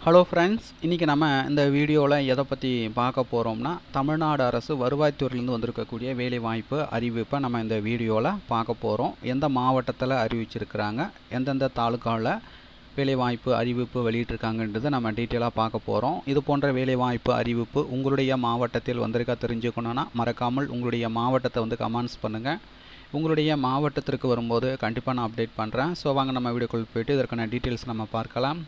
Hello friends, இன்றைக்கி நம்ம இந்த வீடியோவில் எதை பற்றி பார்க்க போகிறோம்னா, தமிழ்நாடு அரசு வருவாய்த்துறையிலேருந்து வந்திருக்கக்கூடிய வேலைவாய்ப்பு அறிவிப்பை நம்ம இந்த வீடியோவில் பார்க்க போகிறோம். எந்த மாவட்டத்தில் அறிவிச்சிருக்கிறாங்க, எந்தெந்த தாலுக்காவில் வேலைவாய்ப்பு அறிவிப்பு வெளியிட்டிருக்காங்கன்றதை நம்ம டீட்டெயிலாக பார்க்க போகிறோம். இது போன்ற வேலைவாய்ப்பு அறிவிப்பு உங்களுடைய மாவட்டத்தில் வந்திருக்கா தெரிஞ்சுக்கணுன்னா மறக்காமல் உங்களுடைய மாவட்டத்தை கமெண்ட்ஸ் பண்ணுங்கள். உங்களுடைய மாவட்டத்திற்கு வரும்போது கண்டிப்பாக நான் அப்டேட் பண்ணுறேன். ஸோ வாங்க நம்ம வீடியோக்குள் போய்ட்டு இதற்கான டீட்டெயில்ஸ் நம்ம பார்க்கலாம்.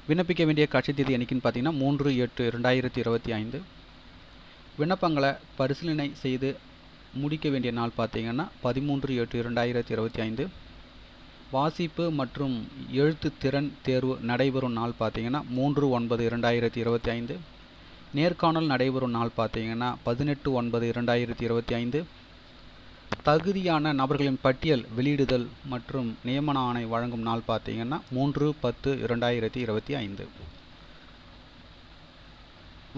விண்ணப்பிக்க வேண்டிய கட்சி தேதி என்னைக்குன்னு பார்த்தீங்கன்னா 3/8/2025. விண்ணப்பங்களை பரிசீலனை செய்து முடிக்க வேண்டிய நாள் பார்த்தீங்கன்னா 13/8/2025. வாசிப்பு மற்றும் எழுத்து திறன் தேர்வு நடைபெறும் நாள் பார்த்தீங்கன்னா 3/9/2025. நேர்காணல் நடைபெறும் நாள் பார்த்தீங்கன்னா 18/9/2025. தகுதியான நபர்களின் பட்டியல் வெளியிடுதல் மற்றும் நியமன ஆணை வழங்கும் நாள் பார்த்தீங்கன்னா 3/10/2025.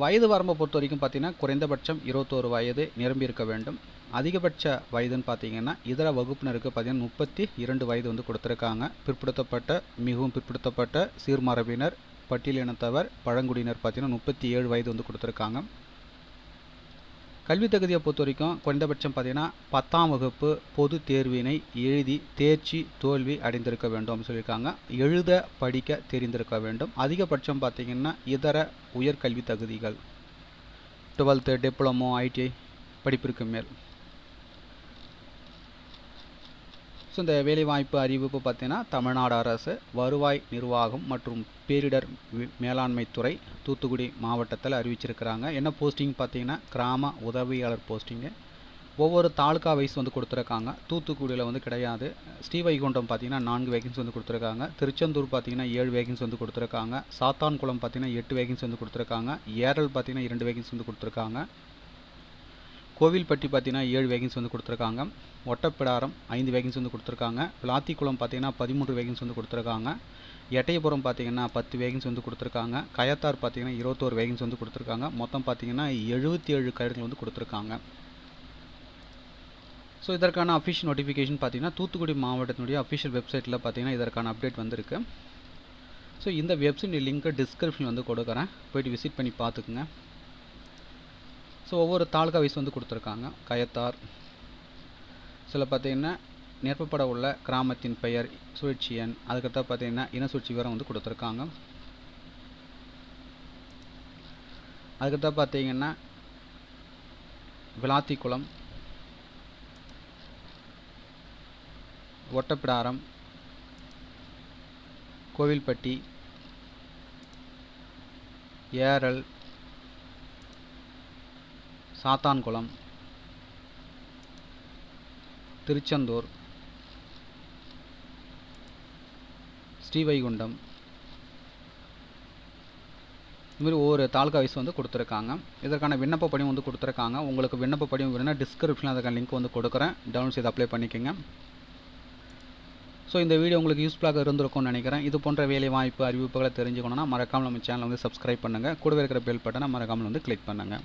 வயது வரம்பை பொறுத்த வரைக்கும் பார்த்தீங்கன்னா குறைந்தபட்சம் 21 வயது நிரம்பியிருக்க வேண்டும். அதிகபட்ச வயதுன்னு பார்த்தீங்கன்னா இதர வகுப்பினருக்கு பார்த்தீங்கன்னா 32 வயது கொடுத்துருக்காங்க. பிற்படுத்தப்பட்ட மிகவும் பிற்படுத்தப்பட்ட சீர்மரபினர் பட்டியலினத்தவர் பழங்குடியினர் பார்த்தீங்கன்னா 37 வயது கொடுத்துருக்காங்க. கல்வி தகுதியை பொறுத்த வரைக்கும் குறைந்தபட்சம் பார்த்தீங்கன்னா 10ஆம் வகுப்பு பொது தேர்வினை எழுதி தேர்ச்சி தோல்வி அடைந்திருக்க வேண்டும் அப்படின்னு சொல்லியிருக்காங்க. எழுத படிக்க தெரிந்திருக்க வேண்டும். அதிகபட்சம் பார்த்தீங்கன்னா இதர உயர்கல்வி தகுதிகள் 12th டிப்ளமோ ஐடிஐ படிப்பிற்கு மேல். ஸோ இந்த வேலைவாய்ப்பு அறிவிப்பு பார்த்தீங்கன்னா தமிழ்நாடு அரசு வருவாய் நிர்வாகம் மற்றும் பேரிடர் மேலாண்மை துறை தூத்துக்குடி மாவட்டத்தில் அறிவிச்சிருக்கிறாங்க. என்ன போஸ்டிங் பார்த்தீங்கன்னா கிராம உதவியாளர் போஸ்டிங்கு. ஒவ்வொரு தாலுக்கா வைஸ் கொடுத்துருக்காங்க. தூத்துக்குடியில் கிடையாது. ஸ்ரீவைகுண்டம் பார்த்தீங்கன்னா 4 வேகன்சி கொடுத்துருக்காங்க. திருச்செந்தூர் பார்த்தீங்கன்னா 7 வேகன்சி கொடுத்துருக்காங்க. சாத்தான்குளம் பார்த்தீங்கன்னா 8 வேகன்சி கொடுத்துருக்காங்க. ஏரல் பார்த்தீங்கன்னா 2 வேகன்சி கொடுத்துருக்காங்க. கோவில்பட்டி பார்த்தீங்கன்னா 7 வேகன்சி கொடுத்துருக்காங்க. ஒட்டப்பிடாரம் 5 வேகன்சி கொடுத்துருக்காங்க. விளாத்திக்குளம் பார்த்தீங்கன்னா 13 வேகன்சி கொடுத்துருக்காங்க. எட்டயபுரம் பார்த்தீங்கன்னா 10 வேகன்சி கொடுத்துருக்காங்க. கயத்தார் பார்த்தீங்கன்னா 21 வேகன்சி கொடுத்துருக்காங்க. மொத்தம் பார்த்தீங்கன்னா 77 கடிதங்கள் கொடுத்துருக்காங்க. ஸோ இதற்கான அஃபிஷியல் நோட்டிஃபிகேஷன் பார்த்தீங்கன்னா தூத்துக்குடி மாவட்டத்தினுடைய அஃபிஷியல் வெப்சைட்டில் பார்த்தீங்கன்னா இதற்கான அப்டேட் வந்திருக்கு. ஸோ இந்த வெப்சைட் லிங்க்கை டிஸ்கிரிப்ஷன் கொடுக்குறேன், போய்ட்டு விசிட் பண்ணி பார்த்துக்குங்க. ஸோ ஒவ்வொரு தாலுக்கா வைஸ் கொடுத்துருக்காங்க. கயத்தார் சில பார்த்தீங்கன்னா நிரப்பப்பட உள்ள கிராமத்தின் பெயர், சுழற்சி எண், அதுக்கடுத்த பார்த்தீங்கன்னா இன சுழற்சி விவரம் கொடுத்துருக்காங்க. அதுக்கடுத்த பார்த்தீங்கன்னா விளாத்திக்குளம், ஒட்டப்பிடாரம், கோவில்பட்டி, ஏரல், சாத்தான்குளம், திருச்செந்தூர், ஸ்ரீவைகுண்டம், இதுமாதிரி ஒவ்வொரு தாலுக்கா வைஸ் கொடுத்துருக்காங்க. இதற்கான விண்ணப்ப படிவம் கொடுத்துருக்காங்க. உங்களுக்கு விண்ணப்ப படிவம் வேணும்னா டிஸ்கிரிப்ஷனில் அதுக்கான லிங்க் கொடுக்குறேன், டவுன்லோட் செய்து அப்ளை பண்ணிக்கோங்க. ஸோ இந்த வீடியோ உங்களுக்கு யூஸ்ஃபுல்லாக இருந்திருக்கும்னு நினைக்கிறேன். இது போன்ற வேலை வாய்ப்பு அறிவிப்புகளை தெரிஞ்சுக்கணுன்னா மறக்காமல் நம்ம சேனலை சப்ஸ்கிரைப் பண்ணுங்கள். கூடவே இருக்கிற பெல் பட்டனை மறக்காமல் கிளிக் பண்ணுங்கள்.